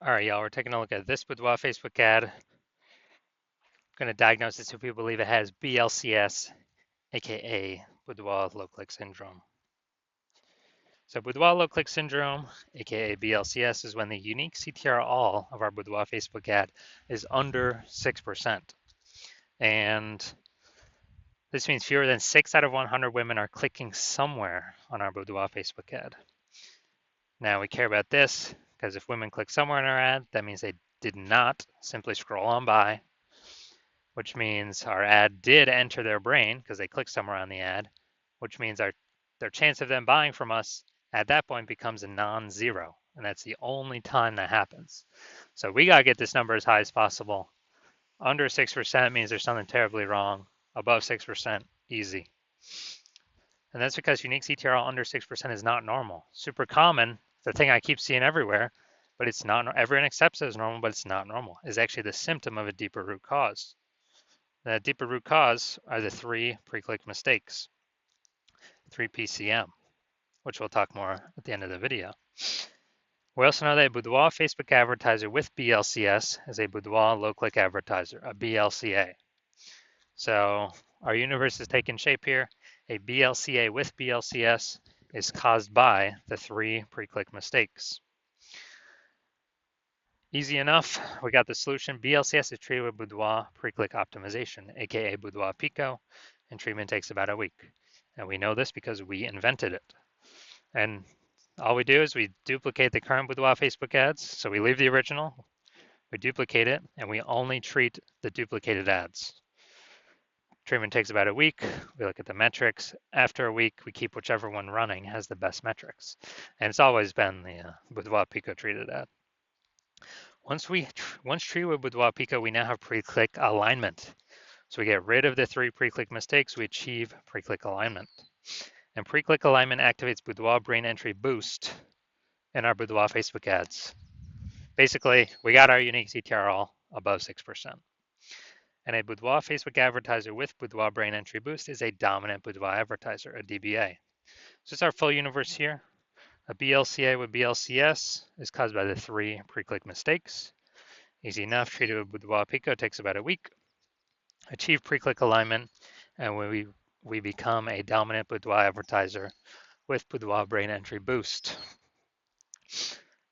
All right, y'all, we're taking a look at this Boudoir Facebook ad. I'm going to diagnose this if we believe it has BLCS, aka Boudoir low click syndrome. So Boudoir low click syndrome, aka BLCS, is when the unique CTR all of our Boudoir Facebook ad is under 6%. And this means fewer than 6 out of 100 women are clicking somewhere on our Boudoir Facebook ad. Now we care about this because if women click somewhere in our ad, that means they did not simply scroll on by, which means our ad did enter their brain because they clicked somewhere on the ad, which means their chance of them buying from us at that point becomes a non-zero. And that's the only time that happens. So we got to get this number as high as possible. Under 6% means there's something terribly wrong. Above 6%, easy. And that's because unique CTRL under 6% is not normal. Super common, the thing I keep seeing everywhere, but it's not, everyone accepts it as normal, but it's not normal. It's actually the symptom of a deeper root cause. The deeper root cause are the 3 pre-click mistakes, 3 PCM, which we'll talk more at the end of the video. We also know that a Boudoir Facebook advertiser with BLCS is a Boudoir low-click advertiser, a BLCA. So our universe is taking shape here. A BLCA with BLCS is caused by the 3 pre-click mistakes. Easy enough, we got the solution. BLCS is treated with Boudoir pre-click optimization, aka Boudoir Pico, and treatment takes about a week. And we know this because we invented it. And all we do is we duplicate the current Boudoir Facebook ads. So we leave the original, we duplicate it, and we only treat the duplicated ads. Treatment takes about a week. We look at the metrics. After a week, we keep whichever one running has the best metrics. And it's always been the Boudoir Pico treated ad. Once treated with Boudoir Pico, we now have pre-click alignment. So we get rid of the 3 pre-click mistakes, we achieve pre-click alignment. And pre-click alignment activates Boudoir brain entry boost in our Boudoir Facebook ads. Basically, we got our unique CTR all above 6%. And a Boudoir Facebook advertiser with Boudoir brain entry boost is a dominant Boudoir advertiser, a DBA. So it's our full universe here. A BLCA with BLCS is caused by the 3 pre-click mistakes. Easy enough, treated with Boudoir Pico takes about a week. Achieve pre-click alignment, and we become a dominant Boudoir advertiser with Boudoir brain entry boost.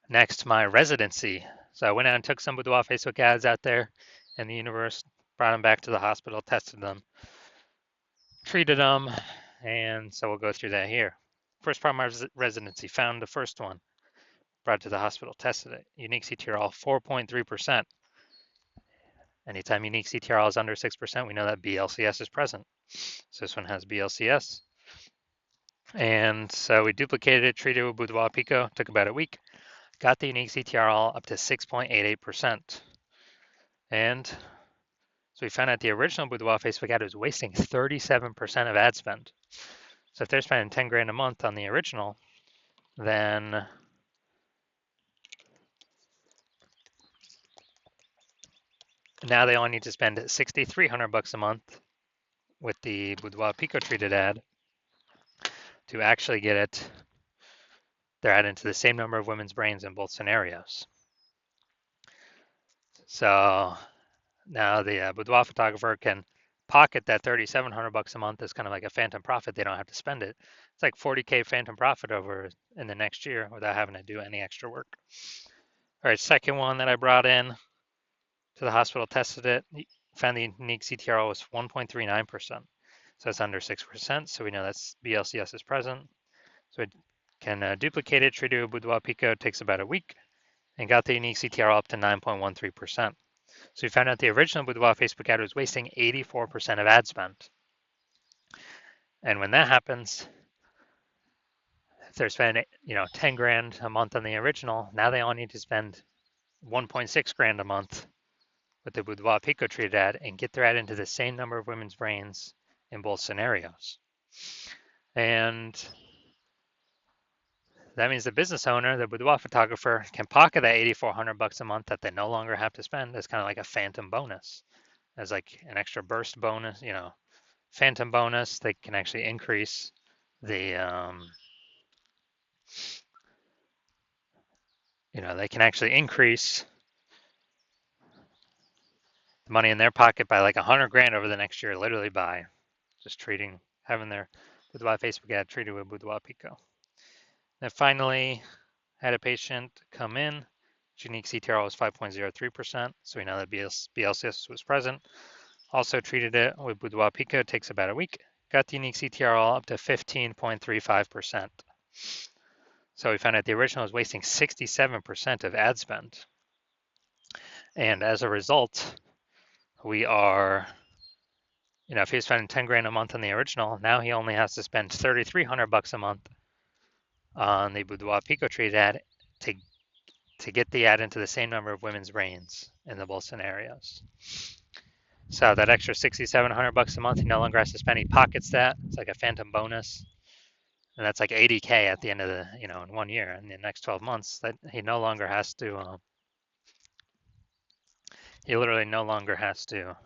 Next, my residency. So I went out and took some Boudoir Facebook ads out there in the universe, brought them back to the hospital, tested them, treated them, and so we'll go through that here. First part of my residency, found the first one, brought it to the hospital, tested it. Unique CTRL 4.3%. Anytime unique CTRL is under 6%, we know that BLCS is present. So this one has BLCS. And so we duplicated it, treated it with Boudoir Pico, took about a week, got the unique CTRL up to 6.88%. And so we found out the original Boudoir Facebook ad was wasting 37% of ad spend. So if they're spending 10 grand a month on the original, then now they only need to spend $6,300 a month with the Boudoir Pico treated ad to actually get their ad into the same number of women's brains in both scenarios. So now the Boudoir photographer can pocket that $3,700 a month as kind of like a phantom profit. They don't have to spend it. It's like 40K phantom profit over in the next year without having to do any extra work. All right, second one that I brought in to the hospital, tested it, found the unique CTRL was 1.39%. So it's under 6%. So we know that's BLCS is present. So it can duplicate it, treat it with Boudoir Pico, takes about a week, and got the unique CTRL up to 9.13%. So we found out the original Boudoir Facebook ad was wasting 84% of ad spend. And when that happens, if they're spending 10 grand a month on the original, now they all need to spend 1.6 grand a month with the Boudoir Pico treated ad and get their ad into the same number of women's brains in both scenarios. And that means the business owner, the Boudoir photographer, can pocket that $8,400 a month that they no longer have to spend as kind of like a phantom bonus, as like an extra burst bonus, phantom bonus. They can actually increase the they can actually increase the money in their pocket by like 100 grand over the next year, literally by just having their Boudoir Facebook ad treated with Boudoir Pico. Then finally, had a patient come in. Unique CTRL was 5.03%, so we know that BLCS was present. Also treated it with Boudoir Pico. It takes about a week. Got the unique CTRL up to 15.35%. So we found out the original was wasting 67% of ad spend. And as a result, we are, if he was spending 10 grand a month on the original, now he only has to spend 3,300 bucks a month on the Boudoir Pico treated ad to get the ad into the same number of women's brains in the both scenarios. So that extra 6,700 bucks a month, he no longer has to spend. He pockets that. It's like a phantom bonus, and that's like 80K at the end of the, in 1 year. In the next 12 months, that he no longer has to. He literally no longer has to.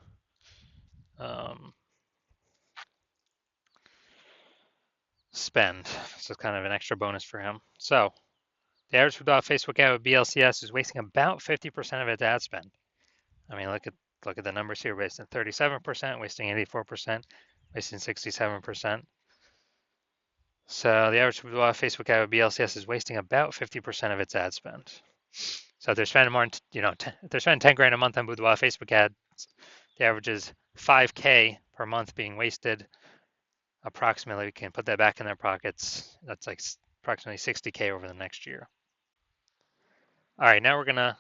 Spend. So it's kind of an extra bonus for him. So the average Facebook ad with BLCS is wasting about 50% of its ad spend. I mean, look at the numbers here, wasting 37%, wasting 84%, wasting 67%. So the average Facebook ad with BLCS is wasting about 50% of its ad spend. So if they're spending more, if they're spending 10 grand a month on Boudoir Facebook ads, the average is 5K per month being wasted. Approximately, we can put that back in their pockets. That's like approximately 60K over the next year. All right, now we're gonna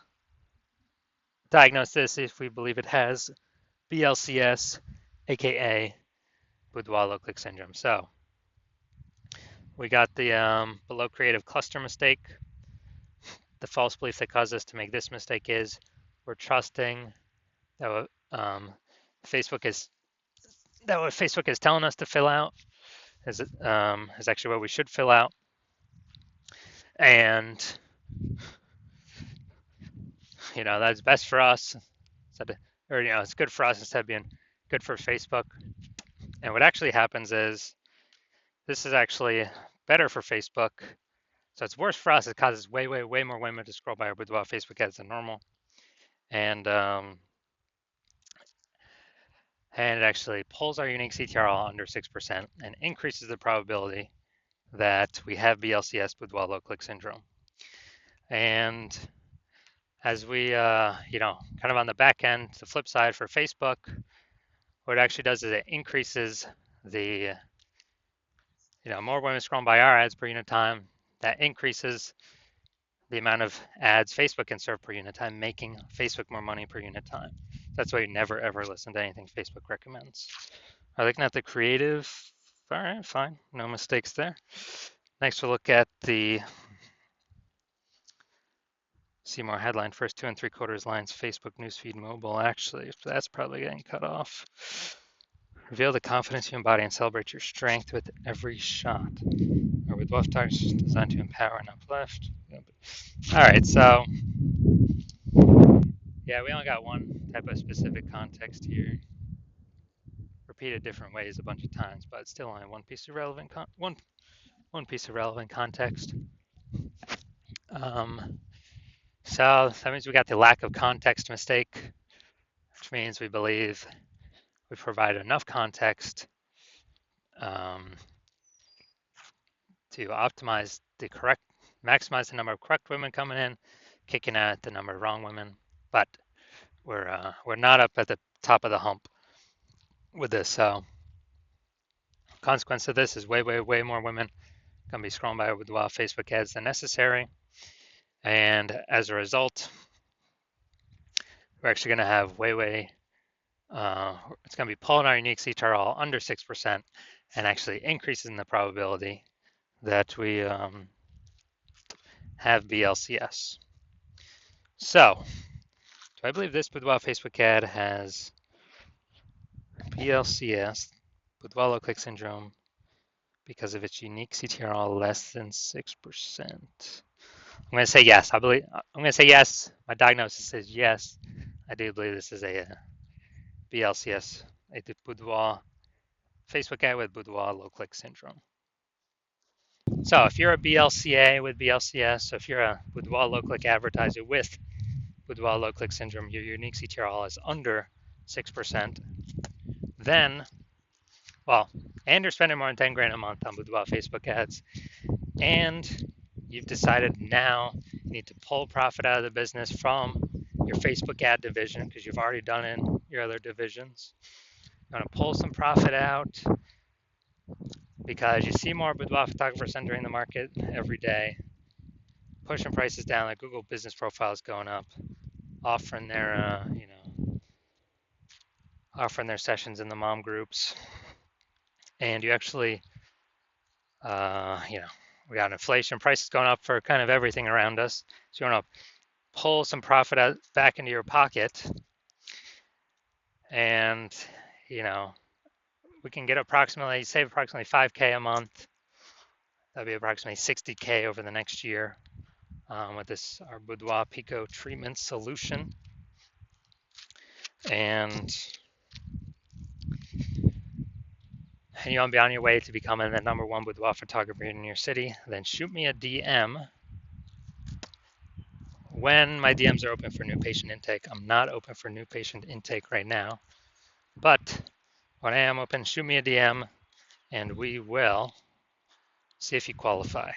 diagnose this if we believe it has BLCS, aka Boudoir low click syndrome. So we got the below creative cluster mistake. The false belief that caused us to make this mistake is we're trusting that what Facebook is telling us to fill out is actually what we should fill out, and that's best for us, or it's good for us instead of being good for Facebook. And what actually happens is this is actually better for Facebook. So it's worse for us. It causes way more women to scroll by our Boudoir Facebook ads than normal, and it actually pulls our unique CTRL under 6% and increases the probability that we have BLCS Boudoir low click syndrome. And as we, kind of on the back end, the flip side for Facebook, what it actually does is it increases the, more women scrolling by our ads per unit time. That increases the amount of ads Facebook can serve per unit time, making Facebook more money per unit time. That's why you never ever listen to anything Facebook recommends. All right, looking at the creative. All right, fine, no mistakes there. Next, we'll look at the see more headline, first 2 3/4 lines, Facebook newsfeed mobile. Actually, that's probably getting cut off. Reveal the confidence you embody and celebrate your strength with every shot. Or with left targets designed to empower and uplift. All right, so yeah, we only got one type of specific context here. Repeated different ways a bunch of times, but it's still only one piece of relevant one piece of relevant context. So that means we got the lack of context mistake, which means we believe we provide enough context to maximize the number of correct women coming in, kicking out the number of wrong women. But we're not up at the top of the hump with this. So consequence of this is way more women gonna be scrolling by with wild Facebook ads than necessary, and as a result, we're actually gonna have it's gonna be pulling our unique CTRL under 6% and actually increasing the probability that we have BLCS. So, do I believe this Boudoir Facebook ad has BLCS, Boudoir low click syndrome, because of its unique CTRL less than 6%? I'm going to say yes. I'm going to say yes. My diagnosis is yes. I do believe this is a BLCS, a Boudoir Facebook ad with Boudoir low click syndrome. So if you're a BLCA with BLCS, so if you're a Boudoir low click advertiser with Boudoir low click syndrome, your unique CTRL is under 6%, then, well, and you're spending more than 10 grand a month on Boudoir Facebook ads, and you've decided now you need to pull profit out of the business from your Facebook ad division because you've already done it in your other divisions. You want to pull some profit out because you see more boudoir photographers entering the market every day, pushing prices down. Like Google Business Profile is going up, offering their, offering their sessions in the mom groups, and you actually, we got inflation, prices going up for kind of everything around us. So you want to pull some profit out, back into your pocket, and we can get save approximately 5K a month. That'd be approximately 60K over the next year with this our Boudoir Pico treatment solution. And you want to be on your way to becoming the #1 boudoir photographer in your city, then shoot me a DM when my DMs are open for new patient intake. I'm not open for new patient intake right now, but when I am open, shoot me a DM and we will see if you qualify.